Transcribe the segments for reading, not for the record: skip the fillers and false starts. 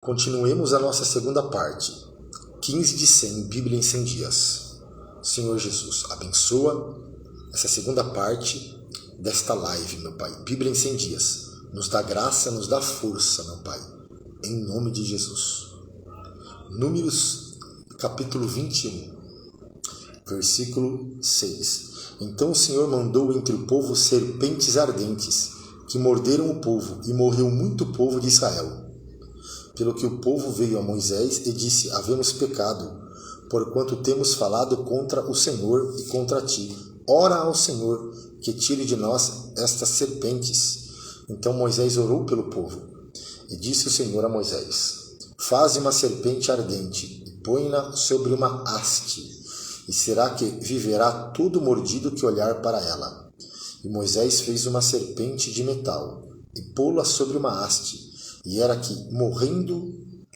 Continuemos a nossa segunda parte. 15 de 100, Bíblia em 100 dias. Senhor Jesus, abençoa essa segunda parte desta live, meu Pai. Bíblia em 100 dias. Nos dá graça, nos dá força, meu Pai. Em nome de Jesus. Números, capítulo 21, versículo 6. Então o Senhor mandou entre o povo serpentes ardentes, que morderam o povo, e morreu muito povo de Israel. Pelo que o povo veio a Moisés e disse: havemos pecado, porquanto temos falado contra o Senhor e contra ti. Ora ao Senhor, que tire de nós estas serpentes. Então Moisés orou pelo povo. E disse o Senhor a Moisés: faze uma serpente ardente, e põe-na sobre uma haste, e será que viverá todo mordido que olhar para ela. E Moisés fez uma serpente de metal, e pô-la sobre uma haste. E era que, morrendo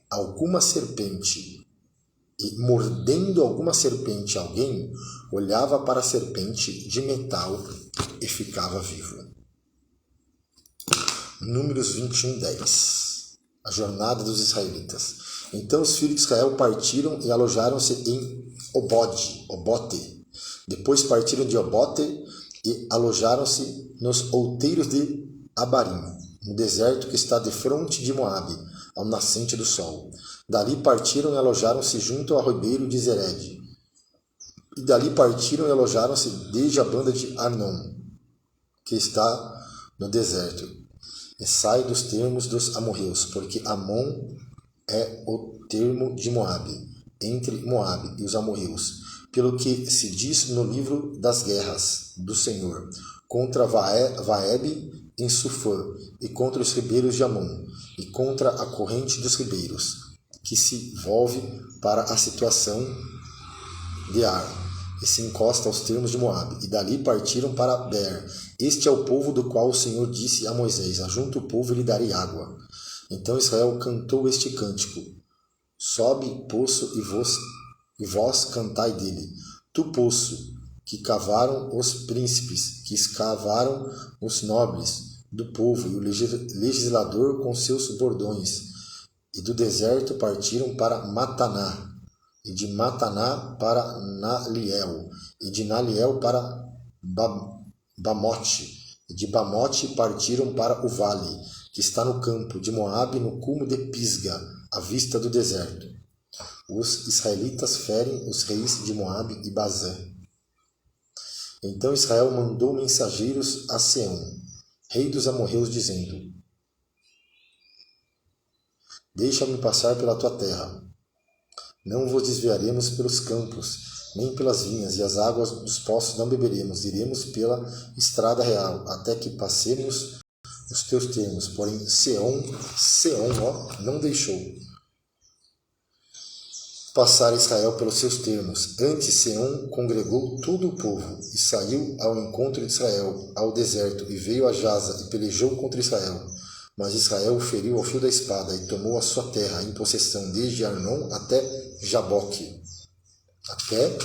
alguma serpente e mordendo alguma serpente alguém, olhava para a serpente de metal e ficava vivo. Números 21, 10. A jornada dos israelitas. Então os filhos de Israel partiram e alojaram-se em Obote. Depois partiram de Obote e alojaram-se nos outeiros de Abarim, no deserto que está defronte de Moabe, ao nascente do sol. Dali partiram e alojaram-se junto ao ribeiro de Zered. E dali partiram e alojaram-se desde a banda de Arnon, que está no deserto. E sai dos termos dos amorreus, porque Amon é o termo de Moabe, entre Moabe e os amorreus, pelo que se diz no livro das guerras do Senhor, contra Vaeb em Sufã, e contra os ribeiros de Amon, e contra a corrente dos ribeiros, que se volve para a situação de Ar, e se encosta aos termos de Moabe, e dali partiram para Ber. Este é o povo do qual o Senhor disse a Moisés: ajunta o povo e lhe darei água. Então Israel cantou este cântico: sobe, poço, e vós cantai dele. Tu, poço, que cavaram os príncipes, que escavaram os nobres do povo e o legislador com seus bordões. E do deserto partiram para Mataná, e de Mataná para Naliel, e de Naliel para Bamote, e de Bamote partiram para o vale, que está no campo de Moabe, no cume de Pisga, à vista do deserto. Os israelitas ferem os reis de Moabe e Bazã. Então Israel mandou mensageiros a Seom, rei dos amorreus, dizendo: deixa-me passar pela tua terra. Não vos desviaremos pelos campos, nem pelas vinhas, e as águas dos poços não beberemos. Iremos pela estrada real, até que passemos os teus termos. Porém Seom não deixou passar Israel pelos seus termos. Antes Seom congregou todo o povo, e saiu ao encontro de Israel ao deserto, e veio a Jaza, e pelejou contra Israel. Mas Israel o feriu ao fio da espada, e tomou a sua terra em possessão, desde Arnon até Jaboque, até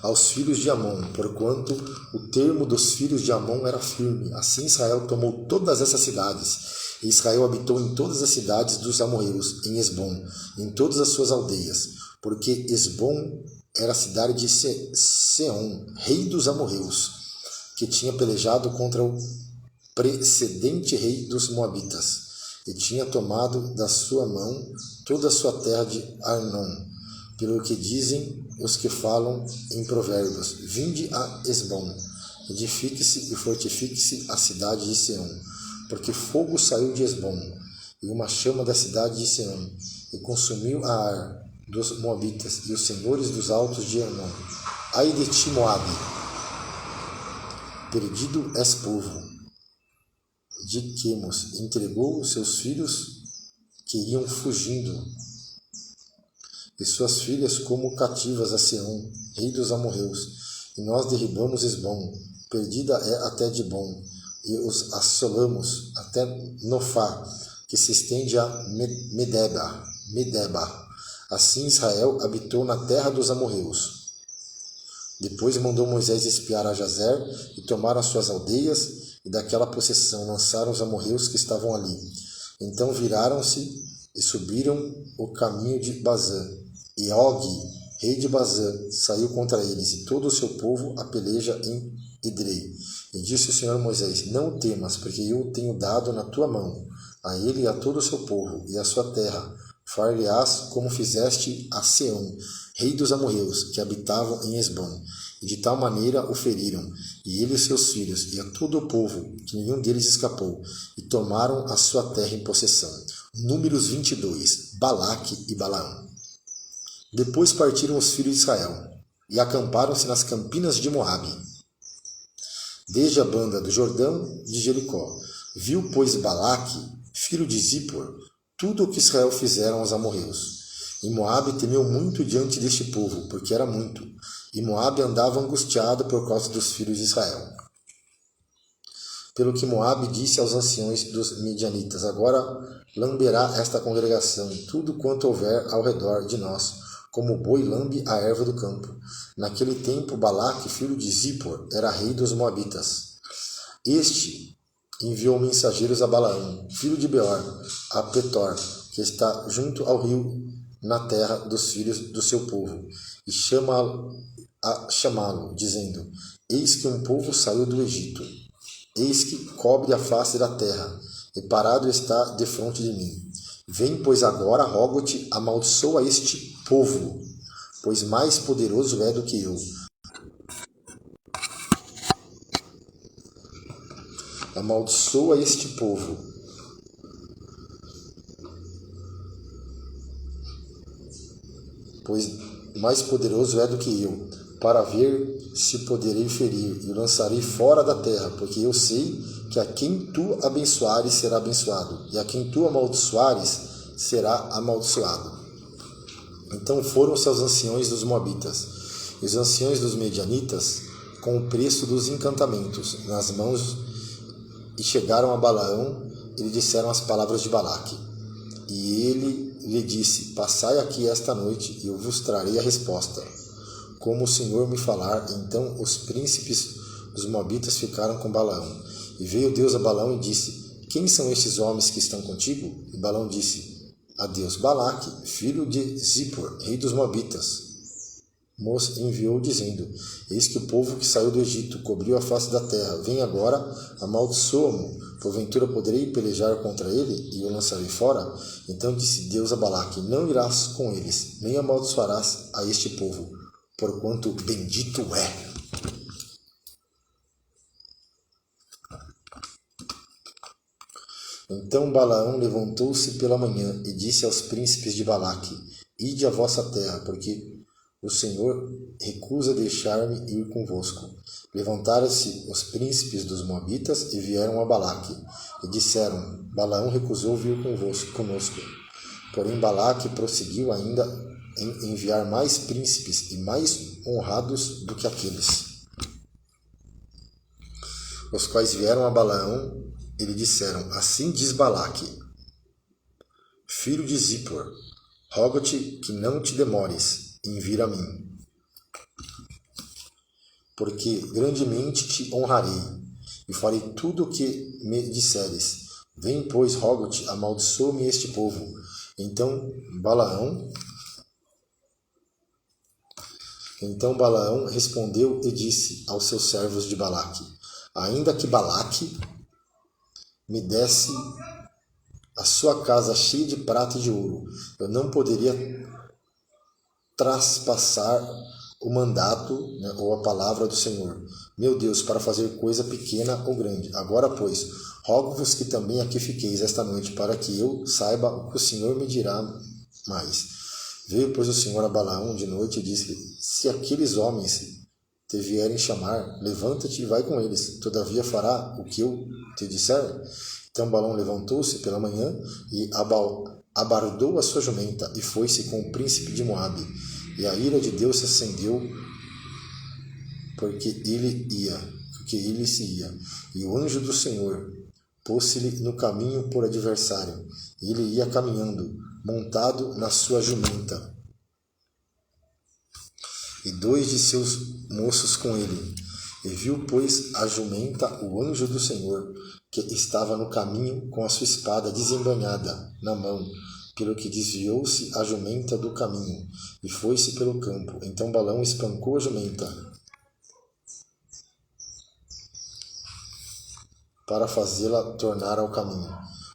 aos filhos de Amon, porquanto o termo dos filhos de Amon era firme. Assim Israel tomou todas essas cidades, e Israel habitou em todas as cidades dos amorreus, em Esbom, em todas as suas aldeias, porque Esbom era a cidade de Seom, rei dos amorreus, que tinha pelejado contra o precedente rei dos moabitas, e tinha tomado da sua mão toda a sua terra de Arnon, pelo que dizem os que falam em provérbios: vinde a Esbom, edifique-se e fortifique-se a cidade de Seom, porque fogo saiu de Esbom, e uma chama da cidade de Seom, e consumiu a Ar dos moabitas e os senhores dos altos de Arnon. Ai de ti, Moabe, perdido és povo de Quemos, entregou os seus filhos que iam fugindo, e suas filhas como cativas a Seom, rei dos amorreus, e nós derribamos Esbom, perdida é até Dibom, e os assolamos até Nofá, que se estende a Medeba. Assim Israel habitou na terra dos amorreus. Depois mandou Moisés espiar a Jazer, e tomaram as suas aldeias, e daquela possessão lançaram os amorreus que estavam ali. Então viraram-se e subiram o caminho de Bazã. E Og, rei de Bazã, saiu contra eles, e todo o seu povo a peleja em Edrei. E disse o Senhor a Moisés: Não temas, porque eu o tenho dado na tua mão, a ele e a todo o seu povo, e a sua terra. Far-lhe-ás como fizeste a Seom, rei dos amorreus, que habitavam em Esbom. E de tal maneira o feriram, e ele e seus filhos, e a todo o povo, que nenhum deles escapou, e tomaram a sua terra em possessão. Números 22, Balaque e Balaão. Depois partiram os filhos de Israel, e acamparam-se nas campinas de Moabe, desde a banda do Jordão de Jericó. Viu, pois, Balaque, filho de Zippor, tudo o que Israel fizeram aos amorreus. E Moabe temeu muito diante deste povo, porque era muito. E Moabe andava angustiado por causa dos filhos de Israel. Pelo que Moabe disse aos anciões dos Midianitas: Agora lamberá esta congregação tudo quanto houver ao redor de nós, como o boi lambe a erva do campo. Naquele tempo, Balaque, filho de Zippor, era rei dos Moabitas. Este enviou mensageiros a Balaão, filho de Beor, a Petor, que está junto ao rio, na terra dos filhos do seu povo, e chamá-lo, dizendo: Eis que um povo saiu do Egito, eis que cobre a face da terra, e parado está defronte de mim. Vem, pois, agora, rogo-te, amaldiçoa este povo, pois mais poderoso é do que eu. Amaldiçoa este povo, pois mais poderoso é do que eu, para ver se poderei ferir, e o lançarei fora da terra, porque eu sei que a quem tu abençoares será abençoado, e a quem tu amaldiçoares será amaldiçoado. Então foram-se aos anciões dos Moabitas, e os anciões dos Medianitas, com o preço dos encantamentos nas mãos, e chegaram a Balaão, e lhe disseram as palavras de Balaque. E ele lhe disse: Passai aqui esta noite, e eu vos trarei a resposta. Como o Senhor me falar. Então os príncipes dos Moabitas ficaram com Balaão. E veio Deus a Balaão e disse: Quem são estes homens que estão contigo? E Balaão disse a Deus: Balaque, filho de Zippor, rei dos Moabitas, nos enviou dizendo: Eis que o povo que saiu do Egito cobriu a face da terra. Vem agora, amaldiçoa-mo. Porventura poderei pelejar contra ele e o lançarei fora? Então disse Deus a Balaque: Não irás com eles, nem amaldiçoarás a este povo, porquanto bendito é. Então Balaão levantou-se pela manhã e disse aos príncipes de Balaque: Ide à vossa terra, porque o Senhor recusa deixar-me ir convosco. Levantaram-se os príncipes dos Moabitas e vieram a Balaque, e disseram: Balaão recusou vir conosco. Porém Balaque prosseguiu ainda em enviar mais príncipes e mais honrados do que aqueles, os quais vieram a Balaão e lhe disseram: Assim diz Balaque, filho de Zippor, rogo-te que não te demores em vir a mim, porque grandemente te honrarei, e farei tudo o que me disseres. Vem, pois, rogo-te, amaldiçoa-me este povo. Então Balaão respondeu e disse aos seus servos de Balaque: Ainda que Balaque me desse a sua casa cheia de prata e de ouro, eu não poderia traspassar o mandato, ou a palavra do Senhor, meu Deus, para fazer coisa pequena ou grande. Agora, pois, rogo-vos que também aqui fiqueis esta noite, para que eu saiba o que o Senhor me dirá mais. Veio, pois, o Senhor a Balaão de noite e disse: Se aqueles homens te vierem chamar, levanta-te e vai com eles, todavia fará o que eu te disser. Então Balaão levantou-se pela manhã e abardou a sua jumenta e foi-se com o príncipe de Moabe. E a ira de Deus se acendeu porque ele se ia. E o anjo do Senhor pôs-se-lhe no caminho por adversário. E ele ia caminhando, montado na sua jumenta, e 2 de seus moços com ele. E viu, pois, a jumenta o anjo do Senhor, que estava no caminho com a sua espada desembainhada na mão, pelo que desviou-se a jumenta do caminho e foi-se pelo campo. Então Balaão espancou a jumenta para fazê-la tornar ao caminho.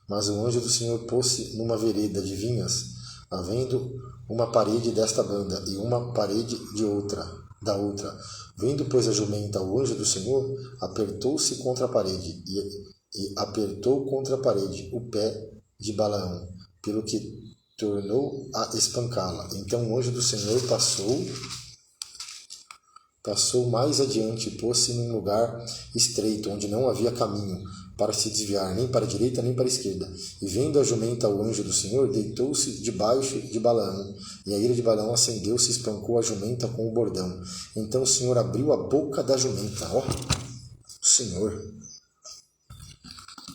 Mas o anjo do Senhor pôs-se numa vereda de vinhas, havendo uma parede desta banda e uma parede da outra. Vendo, pois, a jumenta o anjo do Senhor, apertou-se contra a parede e apertou contra a parede o pé de Balaão, pelo que tornou a espancá-la. Então o anjo do Senhor passou mais adiante e pôs-se num lugar estreito, onde não havia caminho para se desviar, nem para a direita, nem para a esquerda. E vendo a jumenta o anjo do Senhor, deitou-se debaixo de Balaão, e a ira de Balaão acendeu-se e espancou a jumenta com o bordão. Então o Senhor abriu a boca da jumenta. Ó, o Senhor.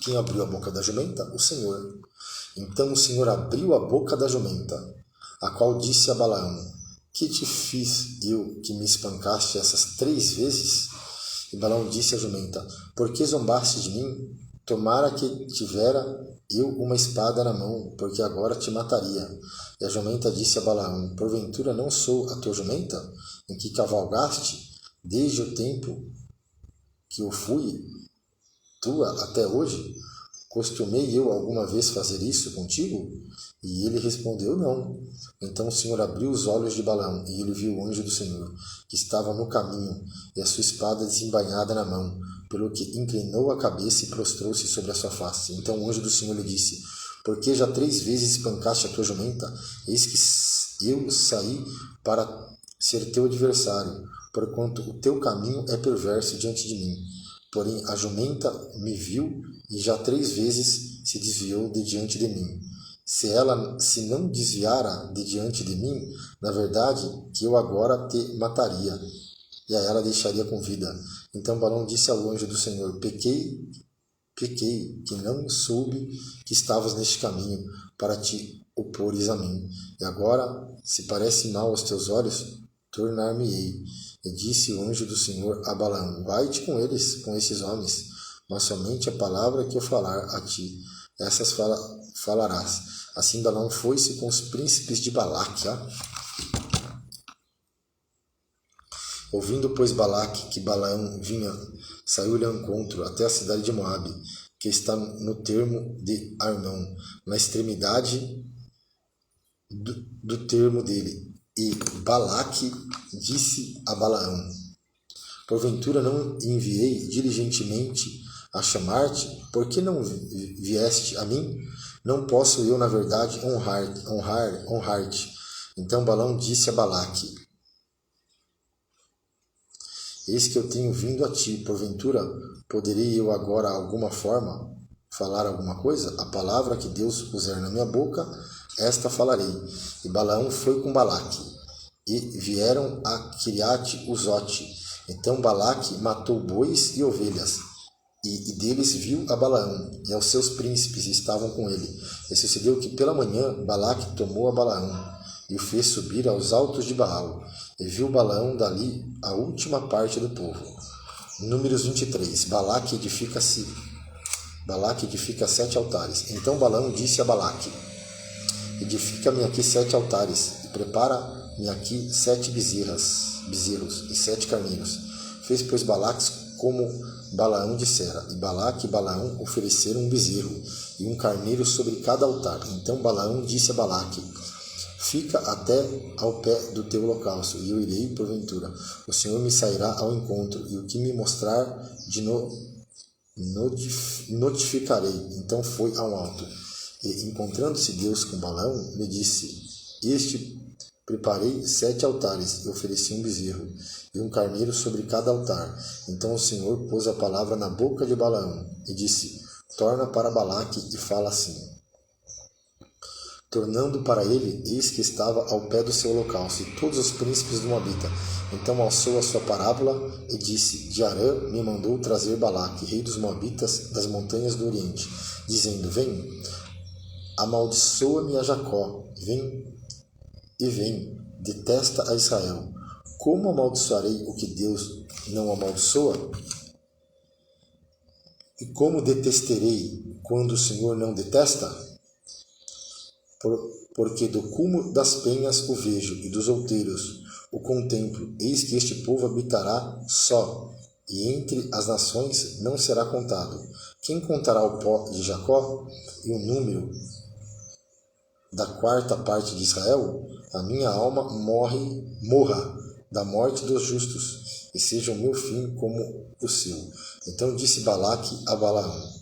Quem abriu a boca da jumenta? O Senhor. Então o Senhor abriu a boca da jumenta, a qual disse a Balaão: que te fiz eu que me espancaste essas 3 vezes? E Balaão disse à jumenta: por que zombaste de mim? Tomara que tivera eu uma espada na mão, porque agora te mataria. E a jumenta disse a Balaão: porventura não sou a tua jumenta, em que cavalgaste desde o tempo que eu fui tua até hoje? Costumei eu alguma vez fazer isso contigo? E ele respondeu: não. Então o Senhor abriu os olhos de Balaão, e ele viu o anjo do Senhor, que estava no caminho, e a sua espada desembainhada na mão, pelo que inclinou a cabeça e prostrou-se sobre a sua face. Então o anjo do Senhor lhe disse: por que já 3 vezes espancaste a tua jumenta? Eis que eu saí para ser teu adversário, porquanto o teu caminho é perverso diante de mim. Porém a jumenta me viu e já 3 vezes se desviou de diante de mim. Se ela se não desviara de diante de mim, na verdade que eu agora te mataria, e a ela deixaria com vida. Então Balaão disse ao anjo do Senhor: pequei, que não soube que estavas neste caminho, para te opores a mim. E agora, se parece mal aos teus olhos, tornar-me-ei. E disse o anjo do Senhor a Balaão: vai-te com eles, com esses homens, mas somente a palavra que eu falar a ti, essas falarás. Assim Balaão foi-se com os príncipes de Balaque. Ouvindo, pois, Balaque que Balaão vinha, saiu-lhe ao encontro até a cidade de Moabe, que está no termo de Arnão, na extremidade do termo dele. E Balaque disse a Balaão: porventura não enviei diligentemente a chamar-te? Por que não vieste a mim? Não posso eu, na verdade, honrar-te. Então Balaão disse a Balaque: eis que eu tenho vindo a ti, porventura poderei eu agora alguma forma falar alguma coisa? A palavra que Deus puser na minha boca, esta falarei. E Balaão foi com Balaque, e vieram a Quiriate-Uzote. Então Balaque matou bois e ovelhas, e deles viu a Balaão, e aos seus príncipes estavam com ele. E sucedeu que pela manhã Balaque tomou a Balaão, e o fez subir aos altos de Baal, e viu Balaão dali a última parte do povo. Números 23. Balaque edifica 7 altares. Então Balaão disse a Balaque: edifica-me aqui 7 altares, e prepara-me aqui 7 bezerros e 7 carneiros. Fez, pois, Balaque como Balaão dissera, e Balaque e Balaão ofereceram um bezerro e um carneiro sobre cada altar. Então Balaão disse a Balaque: fica até ao pé do teu holocausto, e eu irei porventura. O Senhor me sairá ao encontro, e o que me mostrar de notificarei. Então foi ao alto. E encontrando-se Deus com Balaão, lhe disse: preparei 7 altares, e ofereci um bezerro e um carneiro sobre cada altar. Então o Senhor pôs a palavra na boca de Balaão, e disse: torna para Balaque e fala assim. Tornando para ele, eis que estava ao pé do seu holocausto, e todos os príncipes do Moabita. Então alçou a sua parábola e disse: de Arã me mandou trazer Balaque, rei dos Moabitas, das montanhas do Oriente, dizendo: vem, amaldiçoa-me a Jacó, vem, detesta a Israel. Como amaldiçoarei o que Deus não amaldiçoa? E como detestarei quando o Senhor não detesta? Porque do cume das penhas o vejo, e dos outeiros o contemplo. Eis que este povo habitará só, e entre as nações não será contado. Quem contará o pó de Jacó e o número da quarta parte de Israel? A minha alma morra da morte dos justos, e seja o meu fim como o seu. Então disse Balaque a Balaão: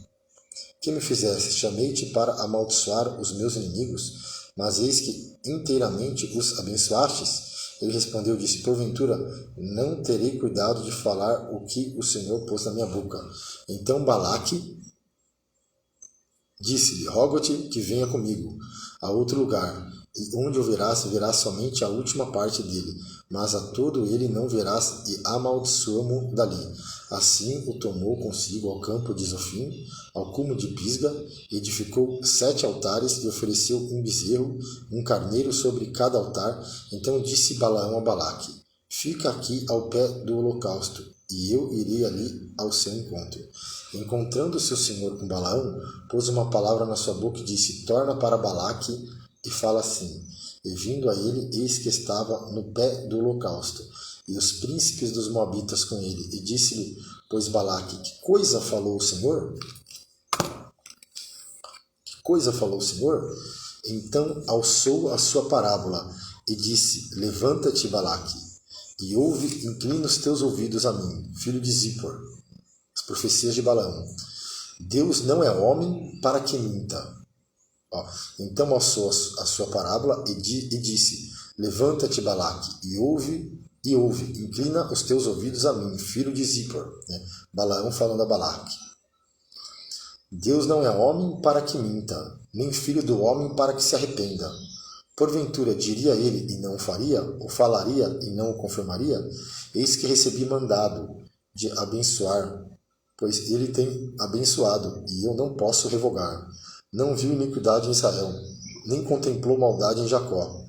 que me fizeste? Chamei-te para amaldiçoar os meus inimigos, mas eis que inteiramente os abençoastes. Ele respondeu e disse: porventura não terei cuidado de falar o que o Senhor pôs na minha boca. Então Balaque disse-lhe: rogo-te que venha comigo a outro lugar, e onde o verás somente a última parte dele, mas a todo ele não verás, e amaldiçoamo dali. Assim o tomou consigo ao campo de Zofim, ao cume de Pisga, edificou 7 altares e ofereceu um bezerro, um carneiro sobre cada altar. Então disse Balaão a Balaque: fica aqui ao pé do holocausto, e eu irei ali ao seu encontro. Encontrando-se o Senhor com Balaão, pôs uma palavra na sua boca e disse: torna para Balaque e fala assim. E vindo a ele, eis que estava no pé do holocausto, e os príncipes dos moabitas com ele. E disse-lhe, pois Balaque: que coisa falou o Senhor? Que coisa falou o Senhor? Então alçou a sua parábola e disse: levanta-te, Balaque, e ouve, inclina os teus ouvidos a mim, filho de Zippor. As profecias de Balaão. Deus não é homem para que minta. Então alçou a sua parábola e disse: levanta-te, Balaque, e ouve, inclina os teus ouvidos a mim, filho de Zippor. Balaão falando a Balaque. Deus não é homem para que minta, nem filho do homem para que se arrependa. Porventura diria ele e não o faria, ou falaria e não o confirmaria? Eis que recebi mandado de abençoar, pois ele tem abençoado, e eu não posso revogar. Não viu iniquidade em Israel, nem contemplou maldade em Jacó.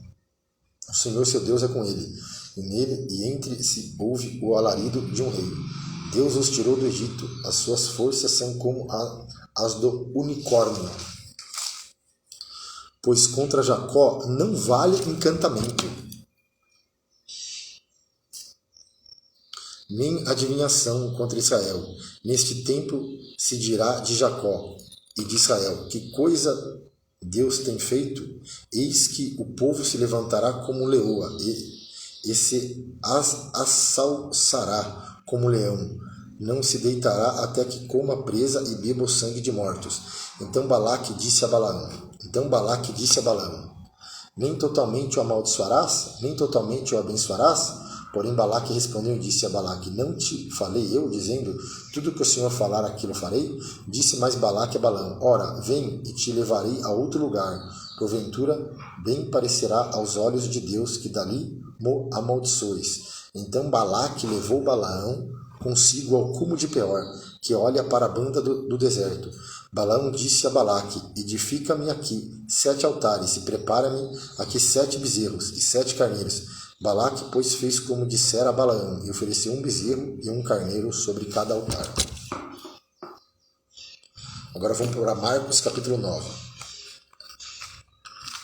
O Senhor seu Deus é com ele, e nele e entre si ouve o alarido de um rei. Deus os tirou do Egito, as suas forças são como as do unicórnio. Pois contra Jacó não vale encantamento, nem adivinhação contra Israel. Neste tempo se dirá de Jacó e de Israel: que coisa Deus tem feito? Eis que o povo se levantará como leoa, e se assalçará como leão. Não se deitará até que coma presa e beba o sangue de mortos. Então Balaque disse a Balaão: nem totalmente o amaldiçoarás, nem totalmente o abençoarás? Porém Balaque respondeu e disse a Balaque: não te falei eu, dizendo, tudo que o Senhor falar, aquilo farei? Disse mais Balaque a Balaão: ora, vem e te levarei a outro lugar. Porventura, bem parecerá aos olhos de Deus que dali mo amaldiçoes. Então Balaque levou Balaão consigo ao cume de Peor, que olha para a banda do deserto. Balaão disse a Balaque: edifica-me aqui 7 altares, e prepara-me aqui 7 bezerros e 7 carneiros. Balaque, pois, fez como dissera a Balaão, e ofereceu um bezerro e um carneiro sobre cada altar. Agora vamos para Marcos capítulo 9.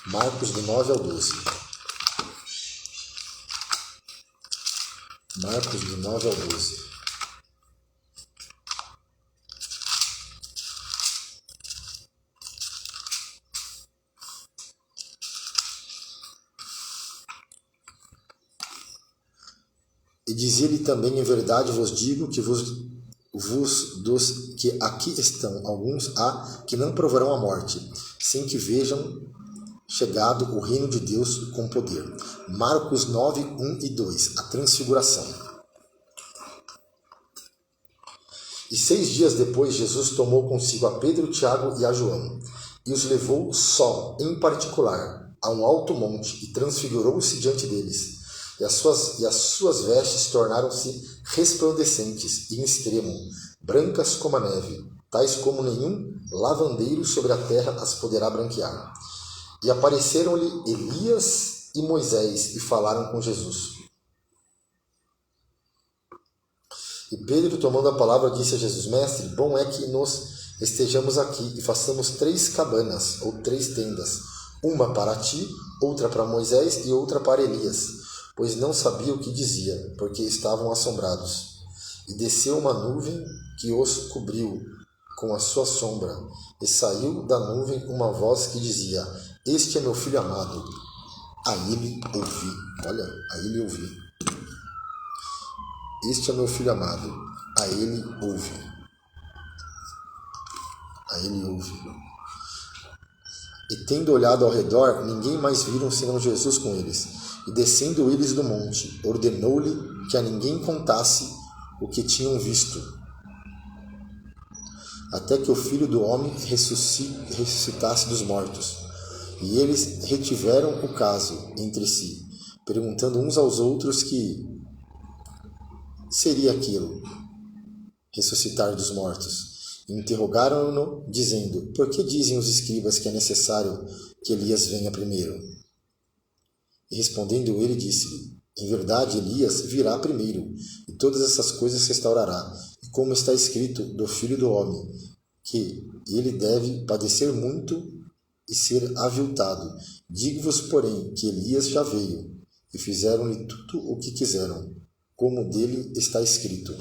Marcos do 9 ao 12. Marcos do 9 ao 12. E dizia-lhe também: em verdade vos digo que dos que aqui estão, alguns há que não provarão a morte, sem que vejam chegado o reino de Deus com poder. Marcos 9, 1 e 2. A transfiguração. E 6 dias depois, Jesus tomou consigo a Pedro, Tiago e a João, e os levou só, em particular, a um alto monte, e transfigurou-se diante deles. E as suas vestes tornaram-se resplandecentes e em extremo, brancas como a neve, tais como nenhum lavandeiro sobre a terra as poderá branquear. E apareceram-lhe Elias e Moisés e falaram com Jesus. E Pedro, tomando a palavra, disse a Jesus: Mestre, bom é que nós estejamos aqui e façamos 3 cabanas, ou 3 tendas, uma para ti, outra para Moisés e outra para Elias, pois não sabia o que dizia, porque estavam assombrados. E desceu uma nuvem que os cobriu com a sua sombra, e saiu da nuvem uma voz que dizia: Este é meu filho amado, a ele ouvi. Olha, a ele ouvi. Este é meu filho amado, a ele ouve. A ele ouve. E tendo olhado ao redor, ninguém mais viram senão Jesus com eles. E descendo eles do monte, ordenou-lhe que a ninguém contasse o que tinham visto, até que o Filho do Homem ressuscitasse dos mortos. E eles retiveram o caso entre si, perguntando uns aos outros que seria aquilo, ressuscitar dos mortos. E interrogaram-no, dizendo: Por que dizem os escribas que é necessário que Elias venha primeiro? E respondendo ele, disse-lhe: Em verdade, Elias virá primeiro, e todas essas coisas restaurará. E como está escrito do Filho do Homem, que ele deve padecer muito e ser aviltado. Digo-vos, porém, que Elias já veio, e fizeram-lhe tudo o que quiseram, como dele está escrito.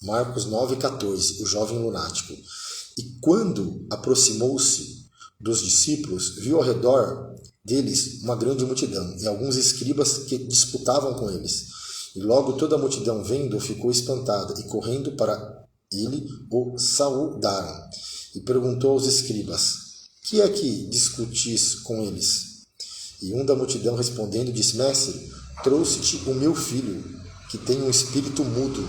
Marcos 9,14, o jovem lunático. E quando aproximou-se dos discípulos, viu ao redor deles uma grande multidão e alguns escribas que disputavam com eles. E logo toda a multidão, vendo, ficou espantada e, correndo para ele, o saudaram. E perguntou aos escribas: Que é que discutis com eles? E um da multidão, respondendo, disse: Mestre, trouxe-te o meu filho, que tem um espírito mudo.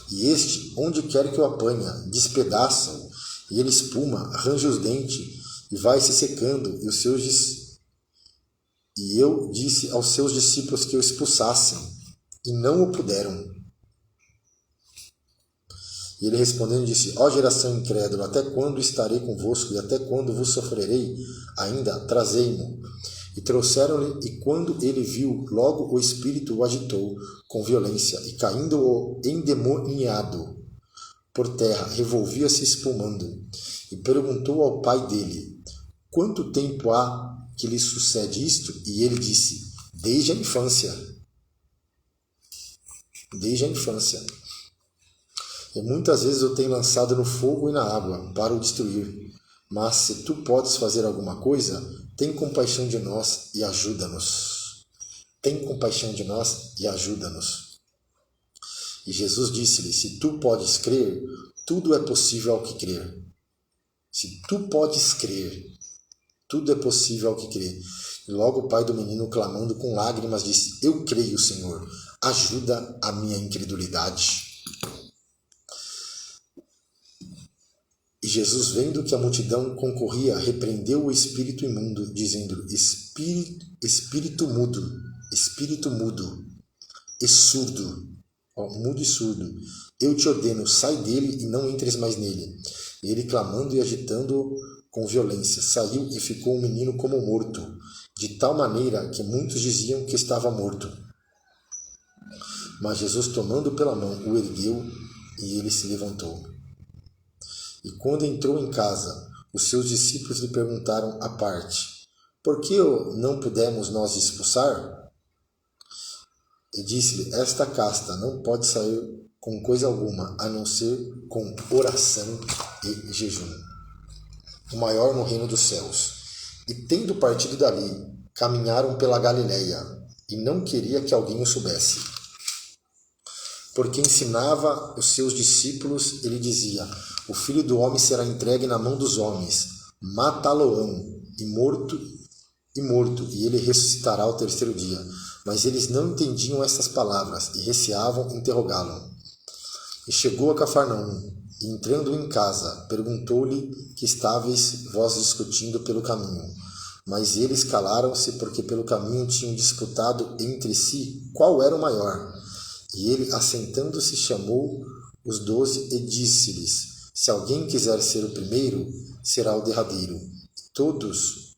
E este, onde quer que o apanha, despedaça-o, e ele espuma, arranja os dentes, e vai se secando. E eu disse aos seus discípulos que o expulsassem, e não o puderam. E ele respondendo disse: Ó geração incrédula, até quando estarei convosco, e até quando vos sofrerei? Ainda trazei-mo. E trouxeram-lhe, e quando ele viu, logo o espírito o agitou com violência, e caindo o endemoniado por terra, revolvia-se espumando. E perguntou ao pai dele: Quanto tempo há que lhe sucede isto? E ele disse: Desde a infância. Desde a infância. E muitas vezes eu tenho lançado no fogo e na água para o destruir. Mas se tu podes fazer alguma coisa, tem compaixão de nós e ajuda-nos. Tem compaixão de nós e ajuda-nos. E Jesus disse-lhe: Se tu podes crer, tudo é possível ao que crer. Se tu podes crer, tudo é possível ao que crer. E logo o pai do menino, clamando com lágrimas, disse: Eu creio, Senhor, ajuda a minha incredulidade. E Jesus, vendo que a multidão concorria, repreendeu o espírito imundo, dizendo: Espírito mudo e surdo, mudo e surdo, eu te ordeno, sai dele e não entres mais nele. E ele, clamando e agitando-o com violência, saiu e ficou o menino como morto, de tal maneira que muitos diziam que estava morto. Mas Jesus, tomando pela mão, o ergueu e ele se levantou. E quando entrou em casa, os seus discípulos lhe perguntaram à parte: Por que não pudemos nós expulsar? E disse-lhe: Esta casta não pode sair com coisa alguma, a não ser com oração e jejum. O maior no reino dos céus. E tendo partido dali, caminharam pela Galileia, e não queria que alguém o soubesse. Porque ensinava os seus discípulos, ele dizia: O Filho do Homem será entregue na mão dos homens, matá-lo-ão, e morto, e ele ressuscitará ao terceiro dia. Mas eles não entendiam estas palavras, e receavam interrogá-lo. E chegou a Cafarnaum, e entrando em casa, perguntou-lhe que estáveis vós discutindo pelo caminho. Mas eles calaram-se, porque pelo caminho tinham disputado entre si qual era o maior. E ele, assentando-se, chamou os 12 e disse-lhes: Se alguém quiser ser o primeiro, será o derradeiro, todos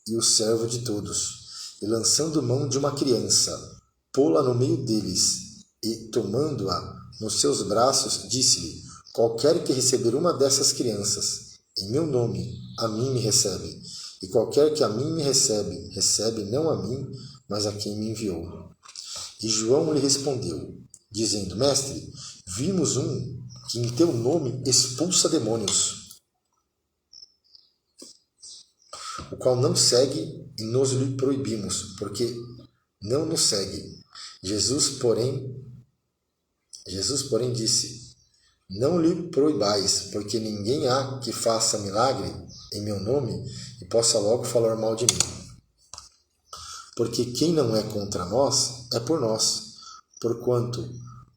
e o servo de todos, e lançando mão de uma criança, pô-la no meio deles, e tomando-a nos seus braços, disse-lhe: qualquer que receber uma dessas crianças, em meu nome, a mim me recebe, e qualquer que a mim me recebe, recebe não a mim, mas a quem me enviou. E João lhe respondeu, dizendo: Mestre, vimos um que em teu nome expulsa demônios, o qual não segue e nós lhe proibimos, porque não nos segue. Jesus, porém, disse: não lhe proibais, porque ninguém há que faça milagre em meu nome e possa logo falar mal de mim. Porque quem não é contra nós, é por nós. Porquanto,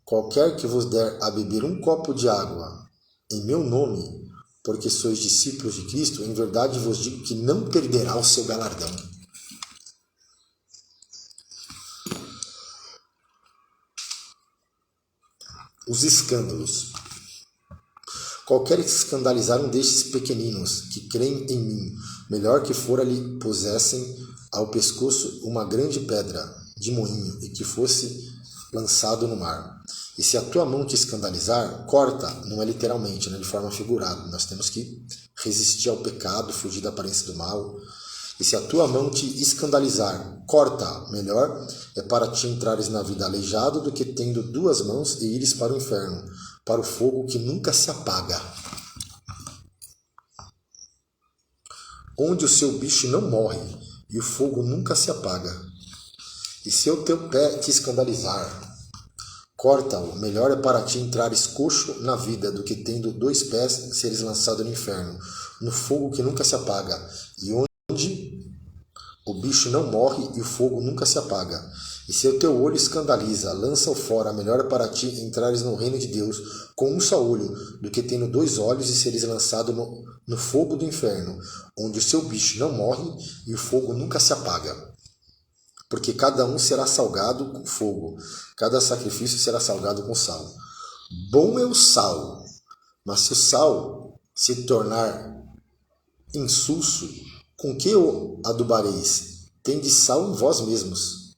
qualquer que vos der a beber um copo de água em meu nome, porque sois discípulos de Cristo, em verdade vos digo que não perderá o seu galardão. Os escândalos. Qualquer que escandalizar um destes pequeninos que creem em mim, melhor que fora lhe pusessem ao pescoço uma grande pedra de moinho e que fosse lançado no mar. E se a tua mão te escandalizar, corta, não é literalmente, de forma figurada. Nós temos que resistir ao pecado, fugir da aparência do mal. E se a tua mão te escandalizar, corta, melhor é para ti entrares na vida aleijado do que tendo duas mãos e ires para o inferno, para o fogo que nunca se apaga, onde o seu bicho não morre e o fogo nunca se apaga. E se o teu pé te escandalizar, corta-o, melhor é para ti entrares coxo na vida do que tendo dois pés seres lançado no inferno, no fogo que nunca se apaga, e onde o bicho não morre e o fogo nunca se apaga. E se o teu olho escandaliza, lança-o fora, melhor é para ti entrares no reino de Deus com um só olho, do que tendo dois olhos e seres lançado no fogo do inferno, onde o seu bicho não morre e o fogo nunca se apaga. Porque cada um será salgado com fogo, cada sacrifício será salgado com sal. Bom é o sal, mas se o sal se tornar insulso, com que o adubareis? Tende sal em vós mesmos.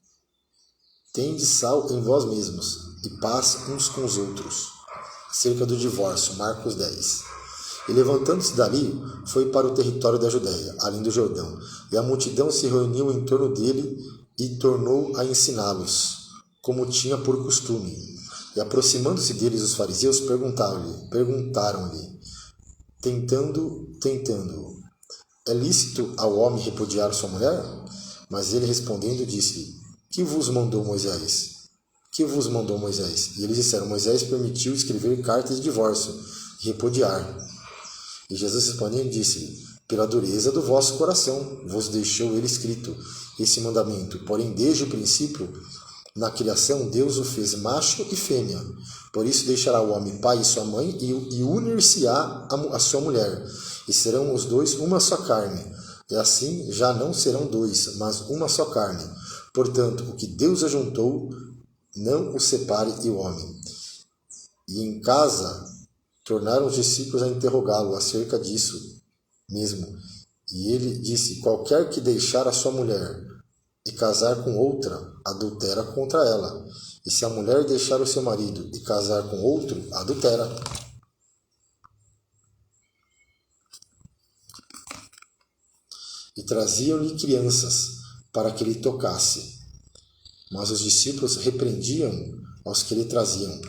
Tende sal em vós mesmos, e paz uns com os outros. Acerca do divórcio, Marcos 10. E levantando-se dali, foi para o território da Judéia, além do Jordão. E a multidão se reuniu em torno dele e tornou a ensiná-los, como tinha por costume. E aproximando-se deles os fariseus, perguntaram-lhe, tentando, é lícito ao homem repudiar sua mulher? Mas ele respondendo disse-lhe, que vos mandou Moisés? Que vos mandou Moisés? E eles disseram, Moisés permitiu escrever cartas de divórcio e repudiar. E Jesus respondendo disse-lhe, pela dureza do vosso coração vos deixou ele escrito esse mandamento. Porém, desde o princípio, na criação, Deus o fez macho e fêmea. Por isso deixará o homem pai e sua mãe e unir-se-á a sua mulher. E serão os dois uma só carne. E assim já não serão dois, mas uma só carne. Portanto, o que Deus ajuntou, não o separe o homem. E em casa, tornaram os discípulos a interrogá-lo acerca disso mesmo. E ele disse, qualquer que deixar a sua mulher e casar com outra, adultera contra ela. E se a mulher deixar o seu marido e casar com outro, adultera. E traziam-lhe crianças para que lhe tocasse. Mas os discípulos repreendiam aos que lhe traziam.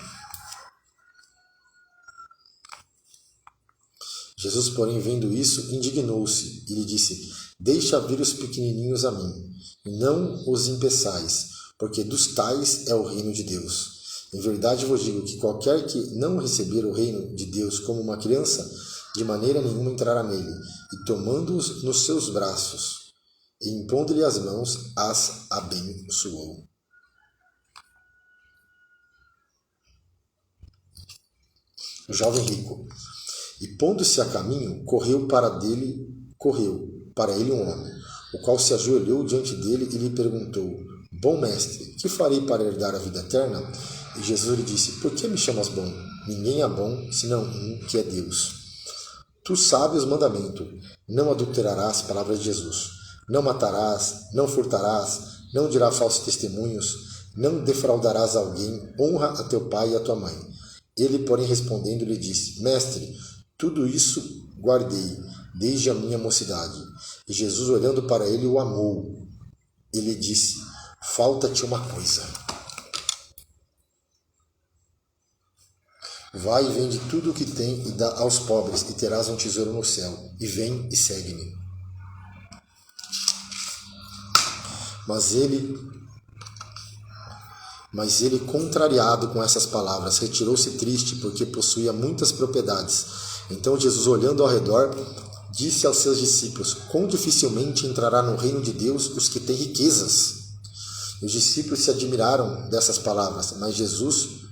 Jesus, porém, vendo isso, indignou-se e lhe disse, deixa vir os pequenininhos a mim, e não os impeçais, porque dos tais é o reino de Deus. Em verdade vos digo que qualquer que não receber o reino de Deus como uma criança, de maneira nenhuma entrará nele, e tomando-os nos seus braços, e impondo-lhe as mãos, as abençoou. O jovem rico. E pondo-se a caminho, correu para ele um homem, o qual se ajoelhou diante dele e lhe perguntou, bom mestre, que farei para herdar a vida eterna? E Jesus lhe disse, por que me chamas bom? Ninguém é bom, senão um que é Deus. Tu sabes os mandamentos. Não adulterarás, palavra de Jesus. Não matarás, não furtarás, não dirás falsos testemunhos, não defraudarás alguém, honra a teu pai e a tua mãe. Ele, porém, respondendo, lhe disse: Mestre, tudo isso guardei desde a minha mocidade. E Jesus, olhando para ele, o amou. E lhe disse: falta-te uma coisa. Vai e vende tudo o que tem e dá aos pobres, e terás um tesouro no céu. E vem e segue-me. Mas ele, contrariado com essas palavras, retirou-se triste, porque possuía muitas propriedades. Então Jesus, olhando ao redor, disse aos seus discípulos: quão dificilmente entrará no reino de Deus os que têm riquezas. E os discípulos se admiraram dessas palavras, mas Jesus,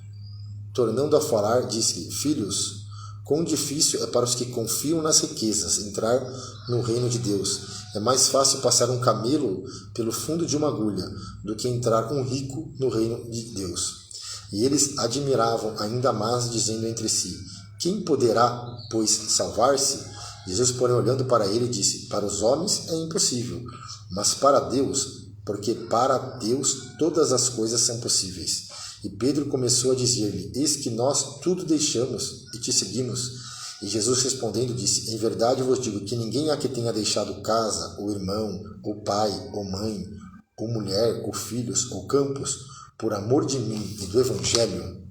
tornando a falar, disse: filhos, quão difícil é para os que confiam nas riquezas entrar no reino de Deus. É mais fácil passar um camelo pelo fundo de uma agulha do que entrar um rico no reino de Deus. E eles admiravam ainda mais, dizendo entre si: quem poderá, pois, salvar-se? Jesus, porém, olhando para ele, disse: para os homens é impossível, mas para Deus, porque para Deus todas as coisas são possíveis. E Pedro começou a dizer-lhe: eis que nós tudo deixamos e te seguimos. E Jesus, respondendo, disse: em verdade vos digo que ninguém há que tenha deixado casa, ou irmão, ou pai, ou mãe, ou mulher, ou filhos, ou campos, por amor de mim e do Evangelho,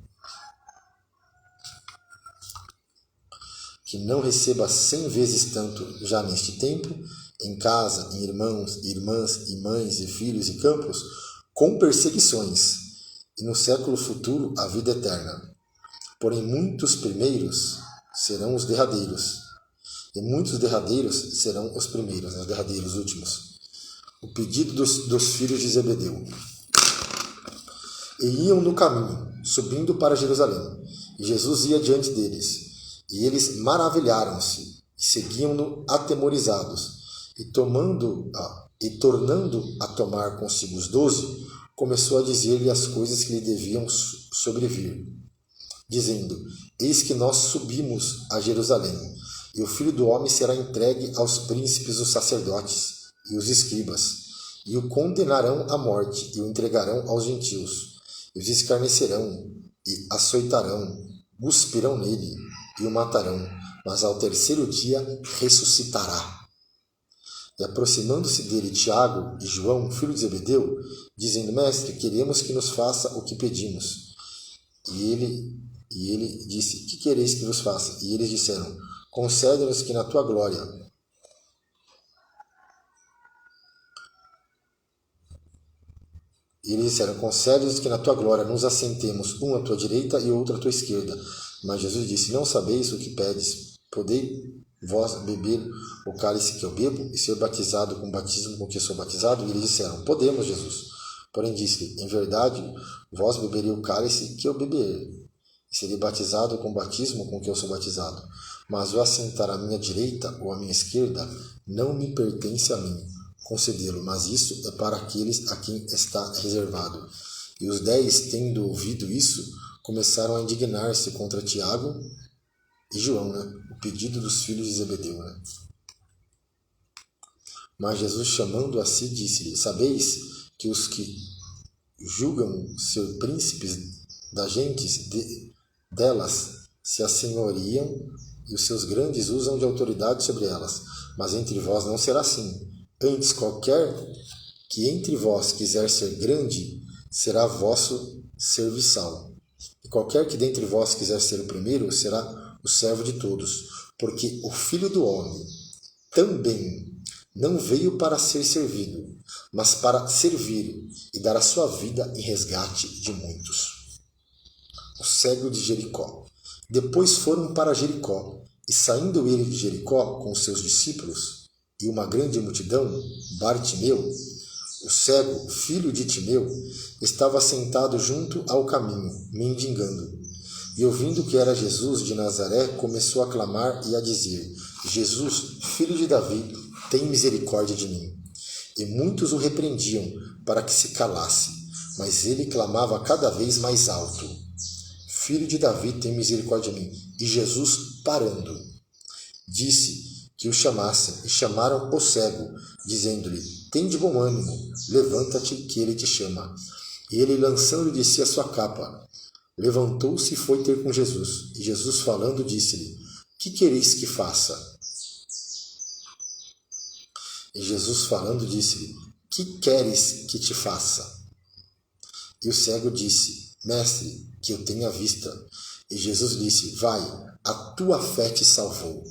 que não receba 100 vezes tanto já neste tempo, em casa, em irmãos, irmãs, e mães, e filhos, e campos, com perseguições, e no século futuro a vida eterna. Porém muitos primeiros serão os derradeiros, e muitos derradeiros serão os primeiros, os derradeiros últimos. O pedido dos filhos de Zebedeu. E iam no caminho, subindo para Jerusalém, e Jesus ia diante deles. E eles maravilharam-se, e seguiam-no atemorizados. E tornando a tomar consigo os 12, começou a dizer-lhe as coisas que lhe deviam sobrevir, dizendo: eis que nós subimos a Jerusalém, e o Filho do Homem será entregue aos príncipes, os sacerdotes e os escribas, e o condenarão à morte, e o entregarão aos gentios, e os escarnecerão, e açoitarão, cuspirão nele, e o matarão, mas ao terceiro dia ressuscitará. E aproximando-se dele Tiago e João, filho de Zebedeu, dizendo: Mestre, queremos que nos faça o que pedimos. E ele disse: que quereis que vos faça? E eles disseram: concede-nos que na tua glória concede-nos que na tua glória nos assentemos, um à tua direita e outro à tua esquerda. Mas Jesus disse: não sabeis o que pedes. Podei vós beber o cálice que eu bebo e ser batizado com o batismo com que eu sou batizado? E eles disseram: podemos, Jesus. Porém disse-lhe: em verdade, vós beberei o cálice que eu beberei, e serei batizado com o batismo com que eu sou batizado. Mas o assentar à minha direita ou à minha esquerda não me pertence a mim concedê-lo, mas isso é para aqueles a quem está reservado. E os 10, tendo ouvido isso, começaram a indignar-se contra Tiago e João, o pedido dos filhos de Zebedeu. Mas Jesus, chamando a si, disse-lhe: sabeis que os que julgam ser príncipes das gentes delas se assenhoriam, e os seus grandes usam de autoridade sobre elas. Mas entre vós não será assim. Antes, qualquer que entre vós quiser ser grande, será vosso serviçal. E qualquer que dentre vós quiser ser o primeiro, será o servo de todos. Porque o Filho do Homem também não veio para ser servido, mas para servir e dar a sua vida em resgate de muitos. O cego de Jericó. Depois foram para Jericó, e saindo ele de Jericó com os seus discípulos e uma grande multidão, Bartimeu, o cego, filho de Timeu, estava sentado junto ao caminho, mendigando. E ouvindo que era Jesus de Nazaré, começou a clamar e a dizer: Jesus, filho de Davi, tem misericórdia de mim. E muitos o repreendiam para que se calasse, mas ele clamava cada vez mais alto: Filho de Davi, tem misericórdia de mim. E Jesus, parando, disse que o chamassem, e chamaram o cego, dizendo-lhe: tem de bom ânimo, levanta-te, que ele te chama. E ele, lançando de si a sua capa, levantou-se e foi ter com Jesus. E Jesus, falando, disse-lhe: que quereis que faça? E Jesus, falando, disse-lhe: que queres que te faça? E o cego disse: mestre, que eu tenha vista. E Jesus disse: vai, a tua fé te salvou.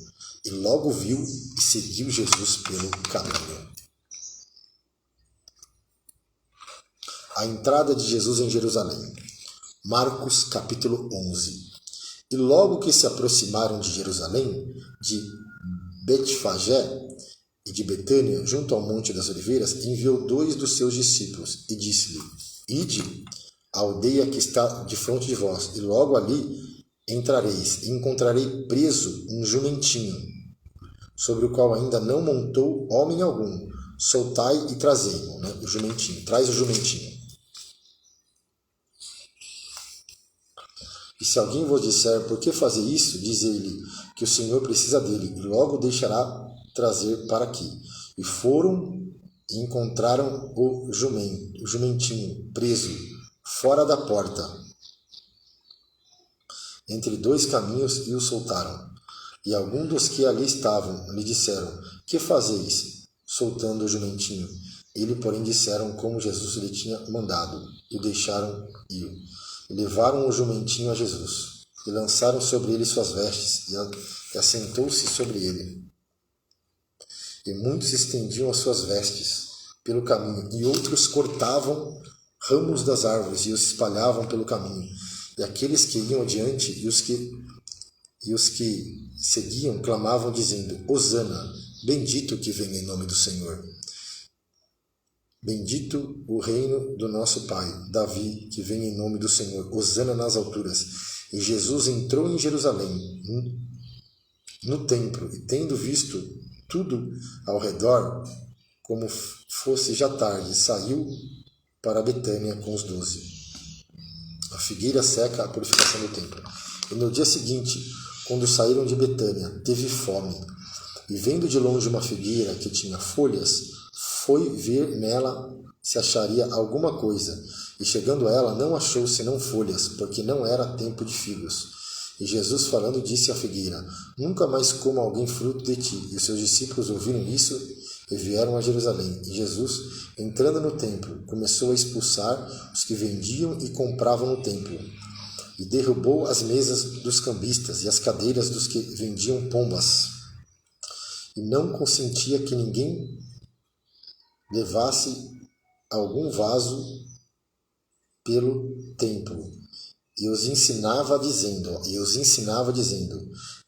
E logo viu e seguiu Jesus pelo caminho. A entrada de Jesus em Jerusalém. Marcos capítulo 11. E logo que se aproximaram de Jerusalém, de Betfagé e de Betânia, junto ao Monte das Oliveiras, enviou 2 dos seus discípulos e disse-lhe: ide à aldeia que está defronte de vós, e logo ali entrareis, e encontrarei preso um jumentinho, sobre o qual ainda não montou homem algum. Soltai e trazei-mo, né? O jumentinho, traz o jumentinho. E se alguém vos disser: por que fazer isso? Diz-lhe que o Senhor precisa dele, e logo o deixará trazer para aqui. E foram e encontraram o jumentinho preso, fora da porta, entre 2 caminhos, e o soltaram. E alguns dos que ali estavam lhe disseram: que fazeis, soltando o jumentinho? Ele, porém, disseram como Jesus lhe tinha mandado, e o deixaram ir. E levaram o jumentinho a Jesus, e lançaram sobre ele suas vestes, e assentou-se sobre ele. E muitos estendiam as suas vestes pelo caminho, e outros cortavam ramos das árvores e os espalhavam pelo caminho. E aqueles que iam adiante e os que seguiam clamavam, dizendo: Hosana, bendito que vem em nome do Senhor. Bendito o reino do nosso pai, Davi, que vem em nome do Senhor. Hosana nas alturas. E Jesus entrou em Jerusalém, no templo, e tendo visto tudo ao redor, como fosse já tarde, saiu para Betânia com os 12. A figueira seca, a purificação do templo. E no dia seguinte, quando saíram de Betânia, teve fome. E vendo de longe uma figueira que tinha folhas, foi ver nela se acharia alguma coisa. E chegando a ela, não achou senão folhas, porque não era tempo de figos. E Jesus, falando, disse à figueira: nunca mais coma alguém fruto de ti. E os seus discípulos ouviram isso e vieram a Jerusalém. E Jesus, entrando no templo, começou a expulsar os que vendiam e compravam no templo. E derrubou as mesas dos cambistas e as cadeiras dos que vendiam pombas. E não consentia que ninguém levasse algum vaso pelo templo. E os ensinava dizendo: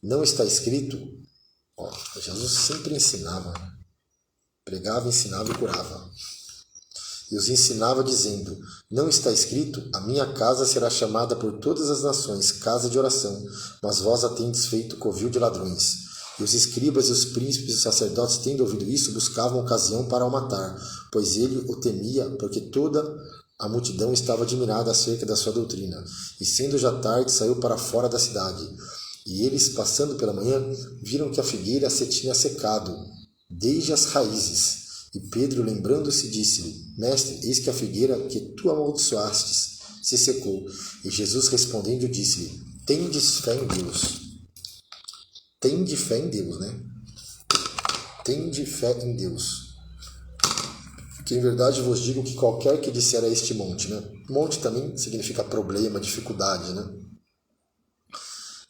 não está escrito? Jesus sempre ensinava, né? Pregava, ensinava e curava. E os ensinava dizendo: não está escrito? A minha casa será chamada por todas as nações casa de oração, mas vós a tendes feito covil de ladrões. E os escribas e os príncipes e os sacerdotes, tendo ouvido isso, buscavam ocasião para o matar, pois ele o temia, porque toda a multidão estava admirada acerca da sua doutrina. E sendo já tarde, saiu para fora da cidade. E eles, passando pela manhã, viram que a figueira se tinha secado, desde as raízes. E Pedro, lembrando-se, disse-lhe: mestre, eis que a figueira que tu amaldiçoastes se secou. E Jesus, respondendo, disse-lhe: tendes fé em Deus. Tende fé em Deus, né? Tende fé em Deus. Que em verdade vos digo que qualquer que disser a este monte, né? Monte também significa problema, dificuldade, né?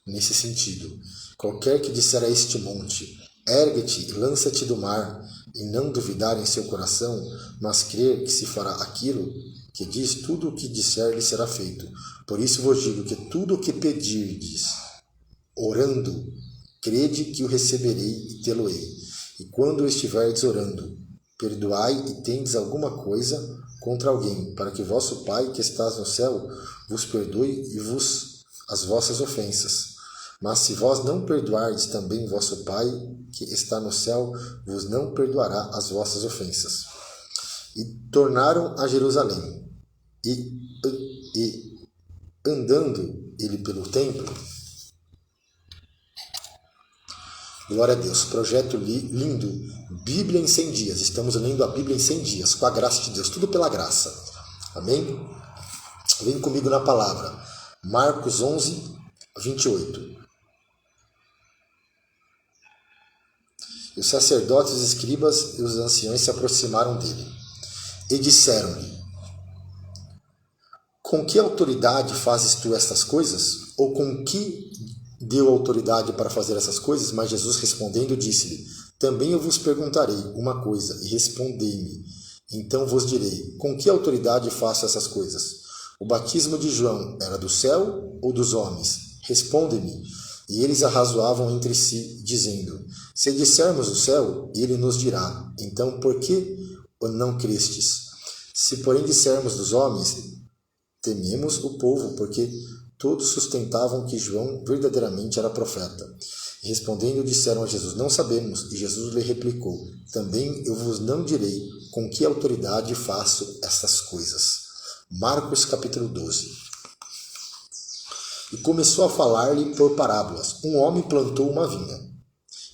Nesse sentido, qualquer que disser a este monte: ergue-te e lança-te do mar, e não duvidar em seu coração, mas crer que se fará aquilo que diz, tudo o que disser lhe será feito. Por isso vos digo que tudo o que pedirdes, orando, crede que o receberei e tê-lo-ei. E quando estiverdes orando, perdoai e tendes alguma coisa contra alguém, para que vosso Pai, que estás no céu, vos perdoe e as vossas ofensas. Mas se vós não perdoardes, também vosso Pai, que está no céu, vos não perdoará as vossas ofensas. E tornaram a Jerusalém, e andando ele pelo templo, Glória a Deus. Projeto lindo. Bíblia em 100 dias. Estamos lendo a Bíblia em 100 dias, com a graça de Deus. Tudo pela graça. Amém? Vem comigo na palavra. Marcos 11, 28. E os sacerdotes, os escribas e os anciões se aproximaram dele e disseram-lhe: com que autoridade fazes tu estas coisas? Ou com que deu autoridade para fazer essas coisas? Mas Jesus respondendo disse-lhe: também eu vos perguntarei uma coisa, e respondei-me. Então vos direi: com que autoridade faço essas coisas? O batismo de João era do céu ou dos homens? Responde-me. E eles arrazoavam entre si, dizendo: se dissermos o céu, ele nos dirá: então por que não crestes? Se porém dissermos dos homens, tememos o povo, porque todos sustentavam que João verdadeiramente era profeta. E respondendo, disseram a Jesus: não sabemos. E Jesus lhe replicou: também eu vos não direi com que autoridade faço estas coisas. Marcos capítulo 12. E começou a falar-lhe por parábolas. Um homem plantou uma vinha,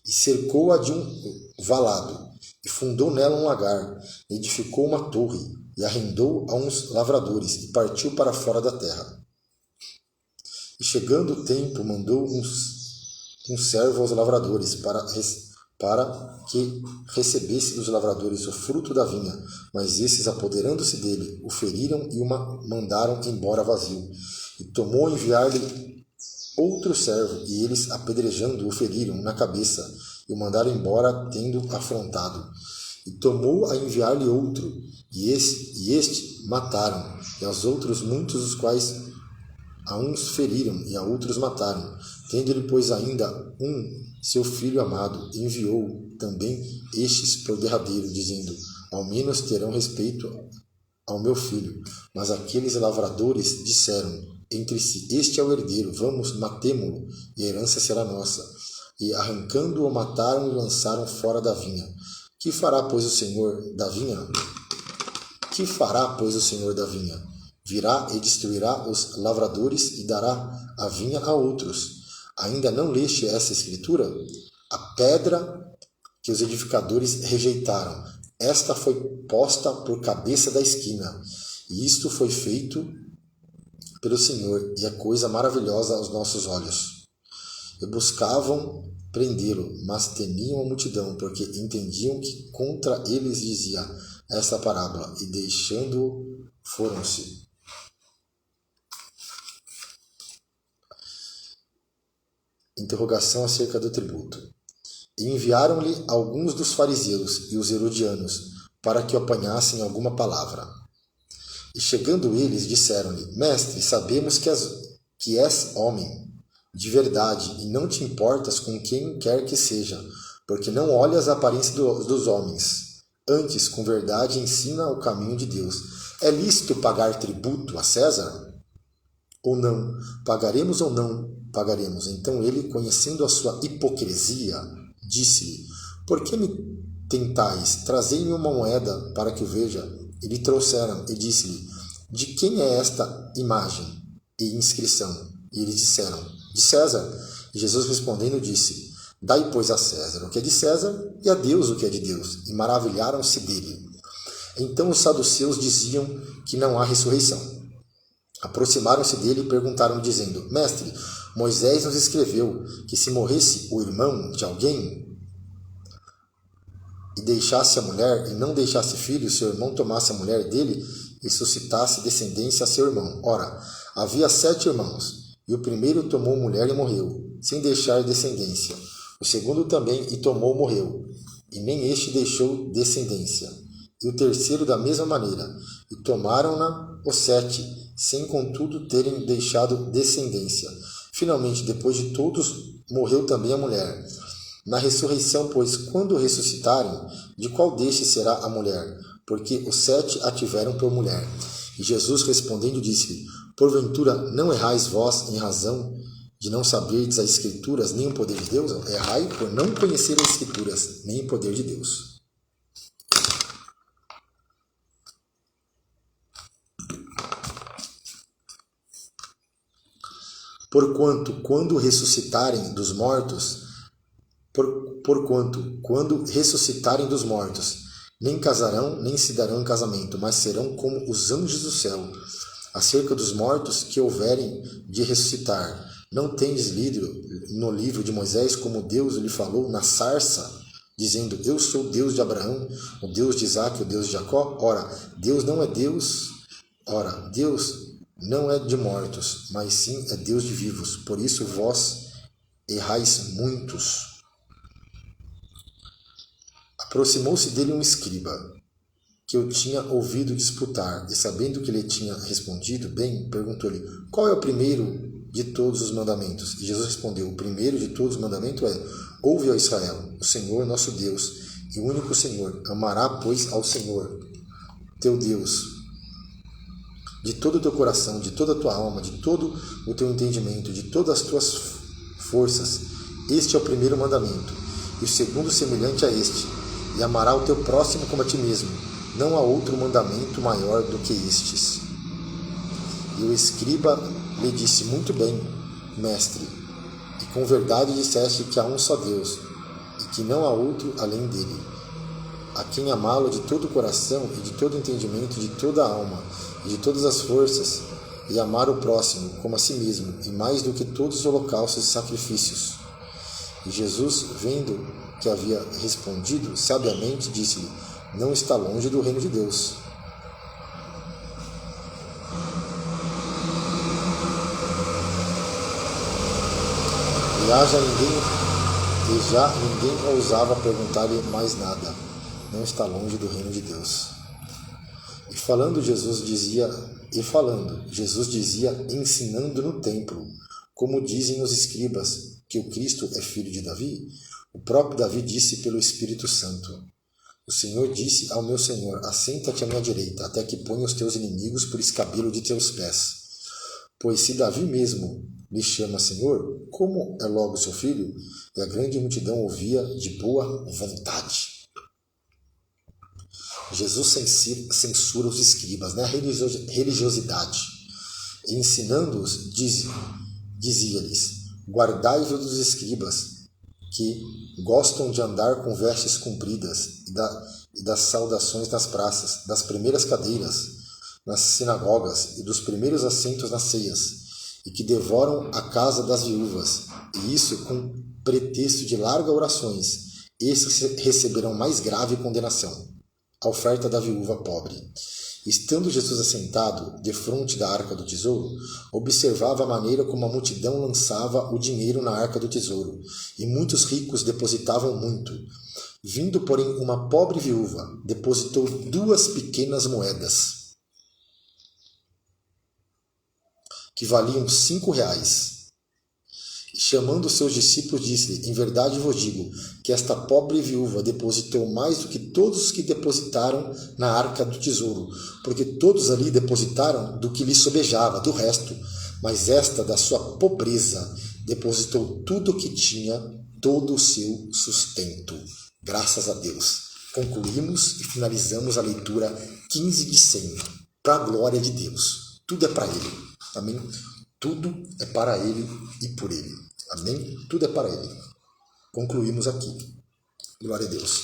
e cercou-a de um valado, e fundou nela um lagar, e edificou uma torre, e arrendou a uns lavradores, e partiu para fora da terra. E chegando o tempo, mandou um servo aos lavradores, para que recebesse dos lavradores o fruto da vinha. Mas esses, apoderando-se dele, o feriram e o mandaram embora vazio. E tomou a enviar-lhe outro servo, e eles, apedrejando, o feriram na cabeça, e o mandaram embora, tendo afrontado. E tomou a enviar-lhe outro, e este mataram, e aos outros muitos, os quais a uns feriram, e a outros mataram. Tendo-lhe, pois, ainda seu filho amado, enviou também estes por derradeiro, dizendo: ao menos terão respeito ao meu filho. Mas aqueles lavradores disseram entre si: este é o herdeiro, vamos, matemo-lo, e a herança será nossa. E arrancando-o, mataram e lançaram fora da vinha. Que fará, pois, o Senhor da vinha? Que fará, pois, o Senhor da vinha? Virá e destruirá os lavradores e dará a vinha a outros. Ainda não leste essa escritura? A pedra que os edificadores rejeitaram, esta foi posta por cabeça da esquina. E isto foi feito pelo Senhor, e é coisa maravilhosa aos nossos olhos. E buscavam prendê-lo, mas temiam a multidão, porque entendiam que contra eles dizia esta parábola, e deixando-o, foram-se. Interrogação acerca do tributo. E enviaram-lhe alguns dos fariseus e os herodianos, para que o apanhassem alguma palavra. E chegando eles, disseram-lhe: mestre, sabemos que és homem de verdade, e não te importas com quem quer que seja, porque não olhas a aparência dos homens. Antes, com verdade, ensina o caminho de Deus. É lícito pagar tributo a César? Ou não? Pagaremos ou não pagaremos? Então ele, conhecendo a sua hipocrisia, disse-lhe: por que me tentais? Trazei-me uma moeda para que o veja. E lhe trouxeram, e disse-lhe: de quem é esta imagem e inscrição? E eles disseram: de César. E Jesus respondendo disse: dai, pois, a César o que é de César, e a Deus o que é de Deus. E maravilharam-se dele. Então os saduceus diziam que não há ressurreição. Aproximaram-se dele e perguntaram, dizendo: mestre, Moisés nos escreveu que se morresse o irmão de alguém e deixasse a mulher e não deixasse filho, seu irmão tomasse a mulher dele e suscitasse descendência a seu irmão. Ora, havia 7 irmãos, e o primeiro tomou mulher e morreu, sem deixar descendência. O segundo também e tomou, morreu, e nem este deixou descendência. E o terceiro da mesma maneira, e tomaram-na os 7, sem contudo terem deixado descendência. Finalmente, depois de todos, morreu também a mulher. Na ressurreição, pois, quando ressuscitarem, de qual destes será a mulher? Porque os 7 a tiveram por mulher. E Jesus respondendo disse-lhe: porventura não errais vós em razão de não saberdes as Escrituras, nem o poder de Deus? Errai por não conhecer as Escrituras, nem o poder de Deus. Porquanto, quando ressuscitarem dos mortos, Porquanto, quando ressuscitarem dos mortos, nem casarão, nem se darão em casamento, mas serão como os anjos do céu. Acerca dos mortos que houverem de ressuscitar, não tendes lido no livro de Moisés como Deus lhe falou na sarça, dizendo: eu sou o Deus de Abraão, o Deus de Isaque, o Deus de Jacó? Deus não é de mortos, mas sim é Deus de vivos. Por isso vós errais muitos. Aproximou-se dele um escriba, que eu tinha ouvido disputar, e sabendo que ele tinha respondido bem, perguntou-lhe: qual é o primeiro de todos os mandamentos? E Jesus respondeu: o primeiro de todos os mandamentos é: ouve, ó Israel, o Senhor nosso Deus, e o único Senhor. Amará, pois, ao Senhor, teu Deus, de todo o teu coração, de toda a tua alma, de todo o teu entendimento, de todas as tuas forças. Este é o primeiro mandamento. E o segundo semelhante a este: e amará o teu próximo como a ti mesmo. Não há outro mandamento maior do que estes. E o escriba lhe disse: muito bem, mestre, e com verdade disseste que há um só Deus, e que não há outro além dele, a quem amá-lo de todo o coração, e de todo o entendimento, de toda a alma, e de todas as forças, e amar o próximo como a si mesmo, e mais do que todos os holocaustos e sacrifícios. E Jesus, vendo que havia respondido sabiamente, disse-lhe: não está longe do reino de Deus. E já ninguém ousava perguntar-lhe mais nada. Não está longe do reino de Deus. E falando, Jesus dizia, ensinando no templo, como dizem os escribas, que o Cristo é filho de Davi. O próprio Davi disse pelo Espírito Santo: o Senhor disse ao meu Senhor: assenta-te à minha direita, até que ponha os teus inimigos por escabelo de teus pés. Pois se Davi mesmo lhe chama Senhor, como é logo seu filho? E a grande multidão ouvia de boa vontade. Jesus censura os escribas, né? A religiosidade. E ensinando-os, dizia-lhes: guardai-vos dos escribas, que gostam de andar com vestes compridas e das saudações nas praças, das primeiras cadeiras nas sinagogas e dos primeiros assentos nas ceias, e que devoram a casa das viúvas, e isso com pretexto de largas orações. Esses receberão mais grave condenação. A oferta da viúva pobre. Estando Jesus assentado defronte da arca do tesouro, observava a maneira como a multidão lançava o dinheiro na arca do tesouro, e muitos ricos depositavam muito. Vindo, porém, uma pobre viúva, depositou 2 pequenas moedas, que valiam 5 reais. E chamando os seus discípulos, disse-lhe: em verdade vos digo que esta pobre viúva depositou mais do que todos os que depositaram na arca do tesouro, porque todos ali depositaram do que lhe sobejava, do resto, mas esta, da sua pobreza, depositou tudo o que tinha, todo o seu sustento. Graças a Deus. Concluímos e finalizamos a leitura 15 de 100, para a glória de Deus. Tudo é para Ele. Amém? Tudo é para Ele e por Ele. Amém? Tudo é para Ele. Concluímos aqui. Glória a Deus.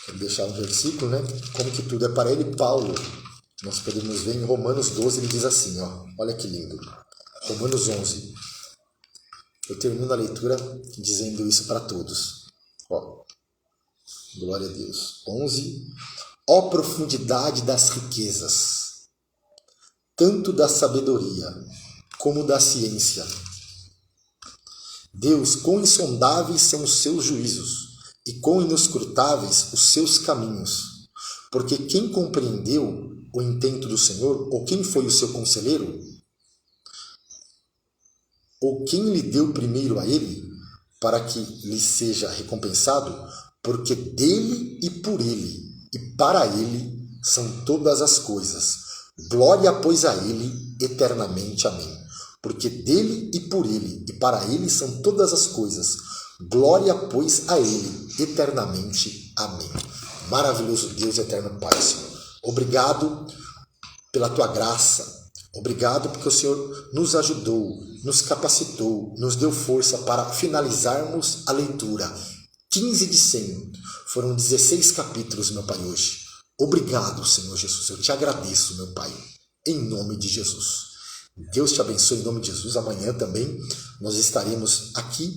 Quero deixar um versículo, né? Como que tudo é para Ele. Paulo, nós podemos ver em Romanos 12, ele diz assim, ó. Olha que lindo. Romanos 11. Eu termino a leitura dizendo isso para todos. Ó. Glória a Deus. 11. Ó profundidade das riquezas, tanto da sabedoria como da ciência. Deus, quão insondáveis são os seus juízos, e quão inescrutáveis os seus caminhos. Porque quem compreendeu o intento do Senhor, ou quem foi o seu conselheiro, ou quem lhe deu primeiro a ele, para que lhe seja recompensado? Porque dele e por ele, e para ele, são todas as coisas. Glória, pois, a Ele, eternamente. Amém. Porque dele e por Ele, e para Ele são todas as coisas. Glória, pois, a Ele, eternamente. Amém. Maravilhoso Deus, eterno Pai, Senhor. Obrigado pela Tua graça. Obrigado porque o Senhor nos ajudou nos capacitou, nos deu força para finalizarmos a leitura. 15 de 100. Foram 16 capítulos, meu Pai, hoje. Obrigado, Senhor Jesus. Eu te agradeço, meu Pai, em nome de Jesus. Deus te abençoe em nome de Jesus. Amanhã também nós estaremos aqui.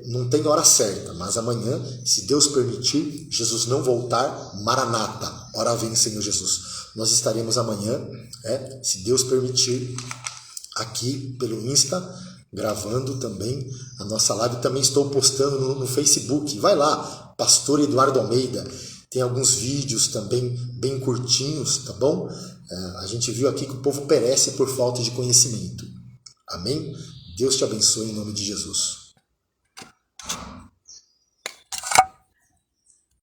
Não tem hora certa, mas amanhã, se Deus permitir, Jesus não voltar, Maranata, ora vem, Senhor Jesus. Nós estaremos amanhã, se Deus permitir, aqui pelo Insta, gravando também a nossa live. Também estou postando no Facebook. Vai lá, Pastor Eduardo Almeida. Tem alguns vídeos também bem curtinhos, tá bom? A gente viu aqui que o povo perece por falta de conhecimento. Amém? Deus te abençoe em nome de Jesus.